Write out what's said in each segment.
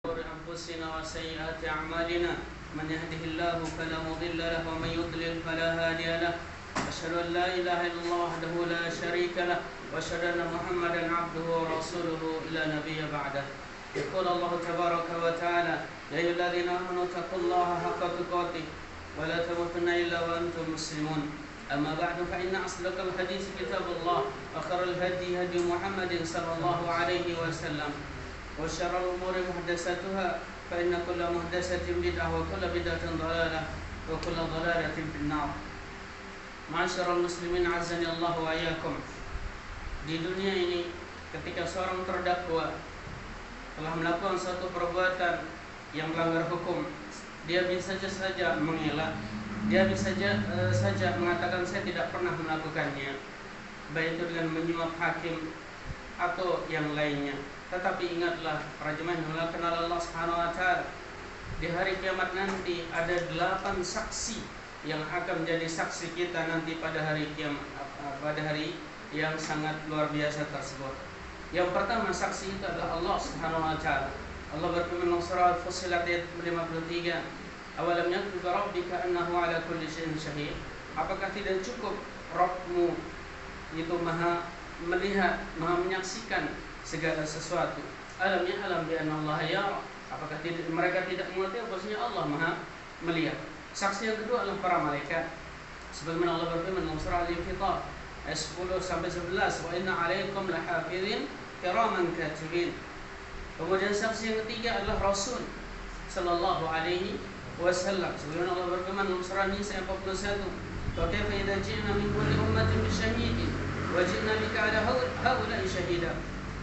شرور أنفسنا وسيئات أعمالنا من يهده الله فلا مضل له ومن يضلل فلا هادي له أشهد أن لا إله إلا الله وحده لا شريك له وأشهد أن محمدا عبده ورسوله لا نبي بعده يقول الله تبارك وتعالى يا أيها الذين آمنوا اتقوا الله حق تقاته ولا تموتن إلا وأنتم مسلمون أما بعد فإن أصدق الحديث كتاب الله وخير الهدي هدي محمد صلى الله عليه وسلم وشر الأمور محدثاتها فإن كل محدثة بدعة وكل بدعة ضلالة وكل ضلالة في النار. Ma'asyiral muslimin azani Allah wa iyyakum. Di dunia ini ketika seorang terdakwa telah melakukan suatu perbuatan yang melanggar hukum, dia bisa saja mengelak, dia bisa saja mengatakan saya tidak pernah melakukannya, baik itu dengan menyuap hakim atau yang lainnya. Tetapi ingatlah para jemaah yang dimuliakan oleh Allah Subhanahu wa taala, di hari kiamat nanti ada 8 saksi yang akan menjadi saksi kita nanti pada hari kiamat, pada hari yang sangat luar biasa tersebut. Yang pertama saksi itu adalah Allah Subhanahu wa taala. Allah berfirman dalam surah Fussilat ayat 53, "Awalam yakfi rabbika annahu ala kulli syai'in syahid?" Apakah tidak cukup Rabbmu itu maha melihat, maha menyaksikan segala sesuatu? Alam ya'lam bi anna Allah yara. Apakah mereka tidak mengetahui bahwasanya Allah maha melihat? Saksi yang kedua adalah para malaikat. Sebagaimana Allah berfirman dalam surah Al-Infitar ayat 10 sampai 11, "Wa inna 'alaikum lahafizin kiraman katibin." Kemudian saksi yang ketiga adalah Rasul sallallahu alaihi wasallam. Sebagaimana Allah berfirman dalam surah Nisa ayat 41, "Wa kaifa idza ji'na min kulli ummatin bisyahidin wa ji'na bika 'ala haula'i syahida."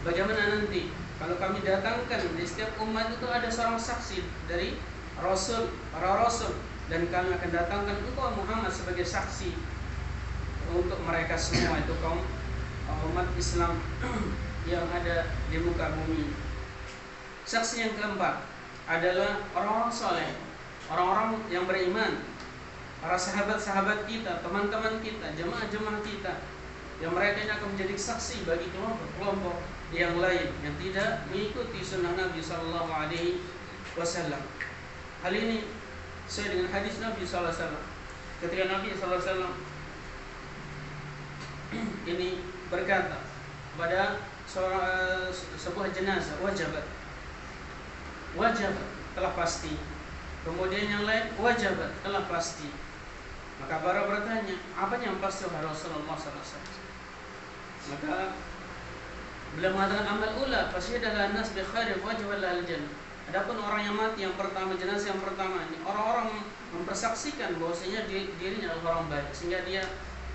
Bagaimana nanti kalau kami datangkan di setiap umat itu ada seorang saksi dari Rasul, para Rasul, dan kami akan datangkan engkau Muhammad sebagai saksi untuk mereka semua, itu kaum umat Islam yang ada di muka bumi. Saksi yang keempat adalah orang-orang soleh, orang-orang yang beriman, para sahabat-sahabat kita, teman-teman kita, jemaah-jemaah kita, yang mereka ini akan menjadi saksi bagi kelompok yang lain yang tidak mengikuti sunnah Nabi Sallallahu Alaihi Wasallam. Hal ini sesuai dengan hadis Nabi Sallallahu Alaihi Wasallam. Ketika Nabi Sallallahu Alaihi Wasallam ini berkata pada sebuah jenazah, wajabat telah pasti. Kemudian yang lain wajabat telah pasti. Maka para bertanya, apa yang pasti wahai Rasulullah Sallallahu Alaihi Wasallam? Maka beliau mengatakan amal ula fasyidalah nas bi khairi wajib al jannah. Adapun orang yang mati yang pertama, jenazah yang pertama ini, orang-orang mempersaksikan bahwasanya dirinya adalah orang baik sehingga dia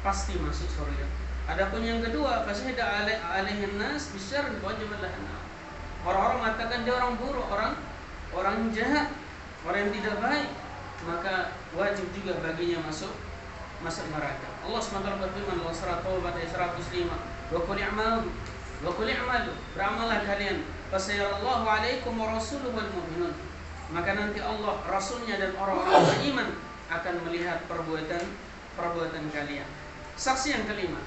pasti masuk surga. Adapun yang kedua, fasyhada alaihin nas bisyarri wajib al-nar. Orang-orang mengatakan dia orang buruk, orang jahat, orang yang tidak baik, maka wajib juga baginya masuk neraka. Allah SWT berfirman dalam surah Taubah ayat 105, "Wa qul i'malu beramallah kalian, fasayarallahu alaikum wa rasuluhu wal mu'minun." Maka nanti Allah, Rasulnya dan orang-orang beriman akan melihat perbuatan kalian. Saksi yang kelima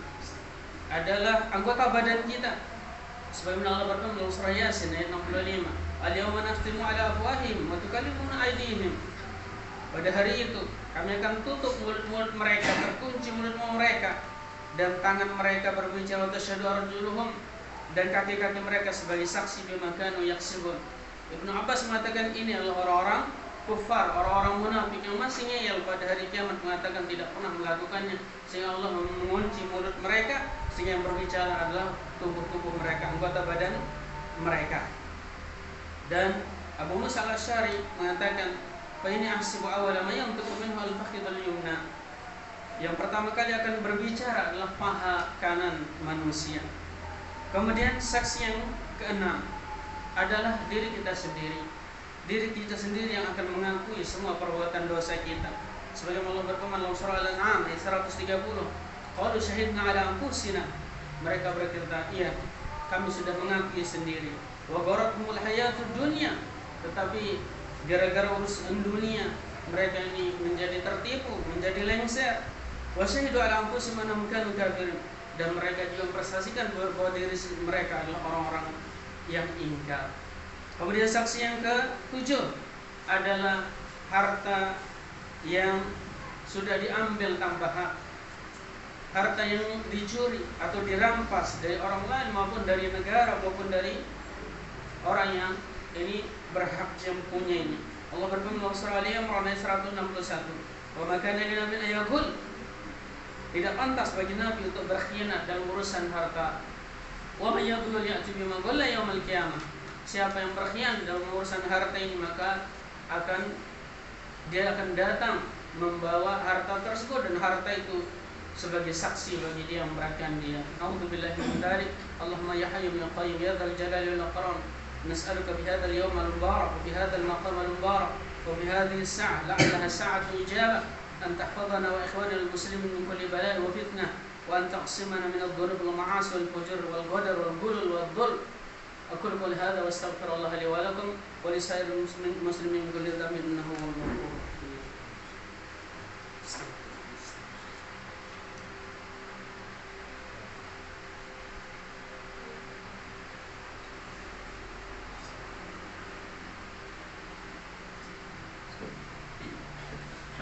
adalah anggota badan kita. Sebagaimana Allah berfirman dalam surah Yasin ayat 65, "Al-yawma nakhtimu ala afwahihim wa tukallimuna aydihim." Pada hari itu kami akan tutup mulut-mulut mereka, terkunci mulut mereka, dan tangan mereka berbicara, tasyhadu arjuluhum, dan kaki-kaki mereka sebagai saksi bima kanu yaksibun. Ibnu Abbas mengatakan ini adalah orang-orang kufar, orang-orang munafik yang masih ngeyel pada hari kiamat, mengatakan tidak pernah melakukannya, sehingga Allah mengunci mulut mereka, sehingga yang berbicara adalah tubuh-tubuh mereka, anggota badan mereka. Dan Abu Musa al-Asy'ari mengatakan, "Fa ini ahsibu awwala ma yantiqu minhu al-fakhidh al-yumna." Yang pertama kali akan berbicara adalah paha kanan manusia. Kemudian saksi yang keenam adalah diri kita sendiri. Diri kita sendiri yang akan mengakui semua perbuatan dosa kita. Sebagaimana Allah berfirman dalam surah Al-An'am ayat 130, "Qalu syahidna ala anfusina." Mereka berkata, "Iya, kami sudah mengakui sendiri." "Wa gharatuhumul hayatud dunya." Tetapi gara-gara urusan dunia mereka ini menjadi tertipu, menjadi lengser. "Wa syahidu ala anfusihim annahum kanu kafirin." Dan mereka juga mempersaksikan bahwa diri mereka adalah orang-orang yang ingkar. Kemudian saksi yang ke-7 adalah harta yang sudah diambil tanpa hak, harta yang dicuri atau dirampas dari orang lain maupun dari negara maupun dari orang yang ini berhak yang punya ini. Allah berfirman dalam surah Al-Imran ayat 161, "Wa ma kana lin nabiyyin an yaghul." Tidak pantas bagi nabi untuk berkhianat dalam urusan harta. Wa may yaghul ya'ti bima ghalla yaumil qiyamah. Siapa yang berkhianat dalam urusan harta ini maka dia akan datang membawa harta tersebut, dan harta itu sebagai saksi bagi dia yang memberikan dia. A'udzubillahi min dzalik. Allahumma ya hayyu ya qayyum ya dzal jalali wal ikram. Nas'aluka bi hadzal yawm al mubarak wa bi hadzal maqam al mubarak wa bi hadhihi as-sa'ah la'allaha sa'atu ijabah an tahfazana wa ikhwana al muslimin min kulli bala' wa fitnah wa an taqsimana min adh-dhunub wal ma'asi wal fujur wal ghadar wal ghulul wal dhulm. Aqulu qawli hadza wa astaghfirullah li wa lakum wa li sa'iril muslimin min kulli dhanbin innahu huwal ghafurur rahim.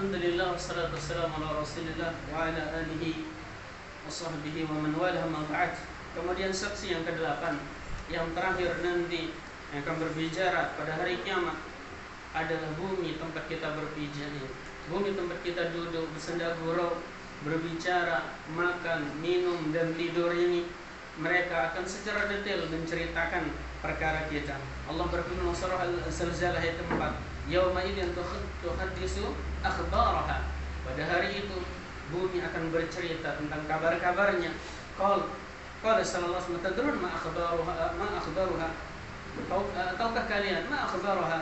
Alhamdulillah wassalatu wassalamu ala Rasulillah wa ala alihi wa sahbihi wa man walaha ma ba'd. Kemudian saksi yang ke-8 yang terakhir nanti yang akan berbicara pada hari kiamat adalah bumi tempat kita berpijak, bumi tempat kita duduk, bersenda gurau, berbicara, makan, minum dan tidur ini. Mereka akan secara detail menceritakan perkara kita. Allah berfirman surah Al-Zalzalah ayat 4, "Yauma idzin tuhaddisu akhbaraha." Pada hari itu bumi akan bercerita tentang kabar-kabarnya. Qala sallallahu alaihi wasallam, "Tadrun ma akhbaruha?" Tahukah kalian ma akhbaruha?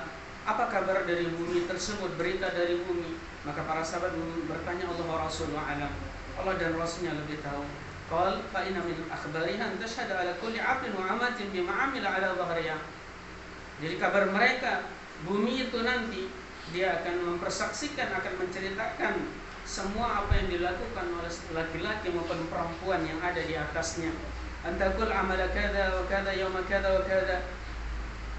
Apa kabar dari bumi tersebut, berita dari bumi? Maka para sahabat bertanya, Allah wa Rasulullah alam. Allah dan Rasulnya lebih tahu. Qal fa inna min akhbariha an tashhadu ala kulli 'abdin wa 'amatin bima 'amila 'ala dhahriha. Jadi kabar mereka, bumi itu nanti dia akan mempersaksikan, akan menceritakan semua apa yang dilakukan oleh laki-laki maupun perempuan yang ada di atasnya. Antakul amala kada wa kada yauma kada wa kada.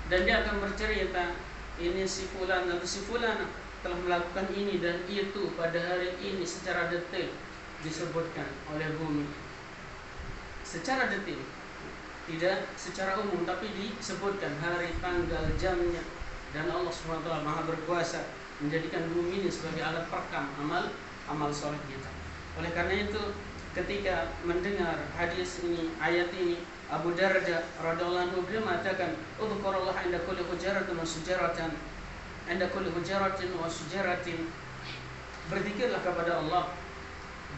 Dan dia akan bercerita, ini si fulan atau si fulana telah melakukan ini dan itu pada hari ini secara detail disebutkan oleh bumi. Secara detail, tidak secara umum, tapi disebutkan hari, tanggal, jamnya. Dan Allah SWT Maha berkuasa menjadikan bumi ini sebagai alat perekam amal soleh kita. Oleh karena itu, ketika mendengar hadis ini, ayat ini, Abu Darda radhiyallahu anhu beliau mengatakan, "Udzukurullaha 'inda kulli hujaratin wa sujaratin, 'inda kulli hujaratin wa sujaratin." Berzikirlah kepada Allah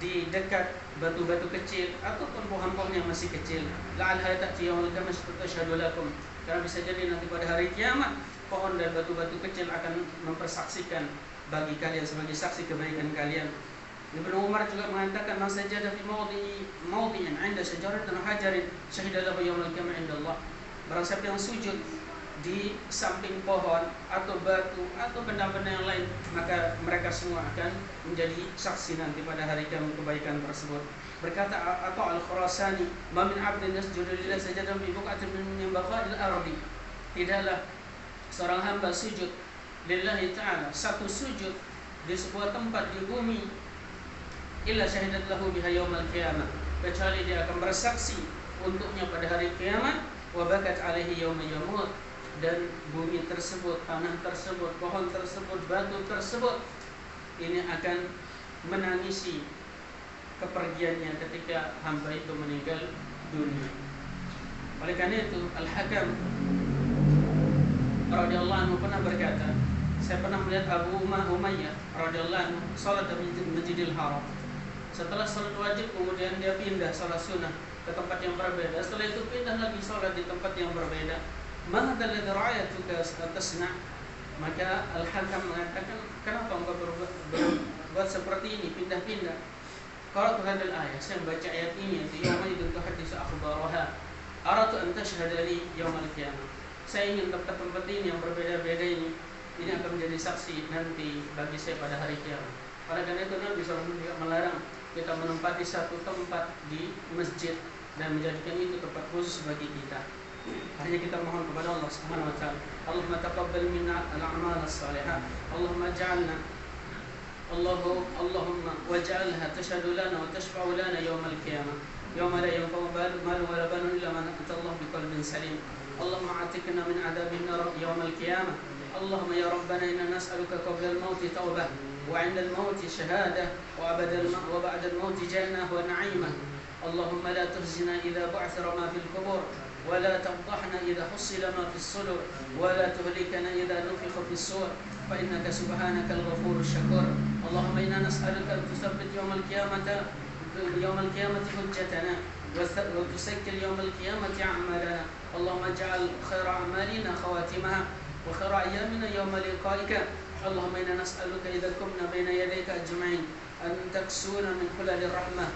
di dekat batu-batu kecil ataupun pohon-pohon yang masih kecil. La'alha ta'ti yaumul qiyamah tashhadu lakum. Karena bisa jadi nanti pada hari kiamat pohon dan batu-batu kecil akan mempersaksikan bagi kalian sebagai saksi kebaikan kalian. Ibnu Umar juga mengatakan, "Man sajada fi mawdi'in 'inda syajaratin hajarin syahida lahu yaumul qiyamah 'inda Allah." Barang siapa yang sujud di samping pohon atau batu atau benda-benda yang lain, maka mereka semua akan menjadi saksi nanti pada hari kiamat kebaikan tersebut. Berkata Atha al-Khurasani, "Ma min 'abdin yasjudu lillahi sajadatan fi buq'atin min baqa'il ardi." Tidaklah seorang hamba sujud lillahi ta'ala, satu sujud di sebuah tempat di bumi, illa syahidat lahu biha yaumal qiyamah, kecuali dia akan bersaksi untuknya pada hari kiamat, wa bakat alaihi yauma yamut, dan bumi tersebut, tanah tersebut, pohon tersebut, batu tersebut ini akan menangisi kepergiannya ketika hamba itu meninggal dunia. Oleh karena itu Al-Hakam radhiyallahu anhu pernah berkata, saya pernah melihat Abu Umayyah radhiyallahu anhu salat di Masjidil Haram. Setelah salat wajib kemudian dia pindah salat sunnah ke tempat yang berbeda. Setelah itu pindah lagi salat di tempat yang berbeda. Ma hadzal ladzi ra'aytuka tasna'? Maka Al-Hakam mengatakan, kenapa engkau berbuat seperti ini, pindah-pindah? Qara'tu hadzal ayat, saya membaca ayat ini, yauma idzin tuhaddisu akhbaraha aratu an tashhada li yaumal qiyamah. Saya ingin tempat-tempat ini yang berbeda-beda ini akan menjadi saksi nanti bagi saya pada hari kiamat. Oleh karena itu Nabi SAW juga melarang kita menempati satu tempat di masjid dan menjadikan itu tempat khusus bagi kita. Hanya kita mohon kepada Allah Subhanahu wa taala. Allahumma taqabbal minna al-a'mal as-salihah. Allahumma ij'alna اللهم واجعلها تشهد لنا وتشفع لنا يوم القيامة يوم لا ينفع مال ولا بنون إلا من أتى الله بقلب سليم. اللهم اعتقنا من عذاب النار يوم القيامة. اللهم يا ربنا إنا نسألك قبل الموت توبة وعند الموت شهادة وبعد الموت جنة ونعيمة. اللهم لا تخزنا إذا بعثر ما في القبور ولا تفضحنا إذا حصل ما في الصدور ولا تهلكنا إذا نفخ في الصور فإنك سبحانك الغفور الشكور. اللهم إنا نسألك أن تثبت يوم القيامة حجتنا وتسكر يوم القيامة أعمالنا. اللهم اجعل خير أعمالنا خواتمها وخير أيامنا يوم لقائك. اللهم إنا نسألك إذا كنا بين يديك أجمعين أن تكسونا من خلال الرحمة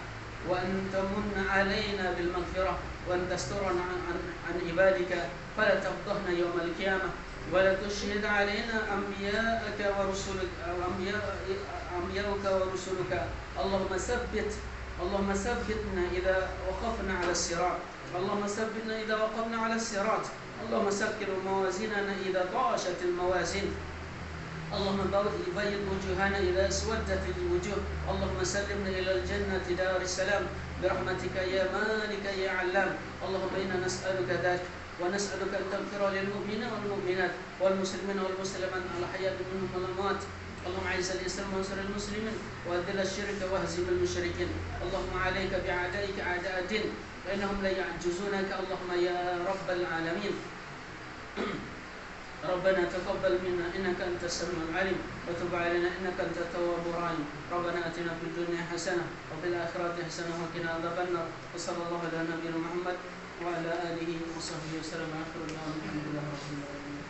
وأن تمن علينا بالمغفرة وأن تسترنا عن عبادك فلا تفضحنا يوم القيامة ولا تشهد علينا أنبياءك ورسلك. اللهم ثبتنا إذا وقفنا على الصراط. اللهم ثبتنا إذا وقفنا على الصراط. اللهم سكر موازيننا إذا طاشت الموازين. اللهم بيض وجوهنا إذا اسودت الوجوه. اللهم سلمنا إلى الجنة دار السلام برحمتك يا مالك يا علام. اللهم إنا نسألك ذلك ونسألك أن تغفر للمؤمنين والمؤمنات والمسلمين والمسلمات الأحياء منهم والأموات. اللهم أعز الإسلام وانصر المسلمين وأذل الشرك واهزم المشركين. اللهم عليك بأعدائك أعداء الدين فإنهم لا يعجزونك. اللهم يا رب العالمين ربنا تقبل منا إنك أنت السميع العليم وتب علينا إنك أنت التواب الرحيم. ربنا آتنا في الدنيا حسنة وفي الآخرة حسنة وقنا عذاب النار. وصلى الله على نبينا محمد وعلى آله وصحبه وسلم. آخر الحمد لله رب العالمين.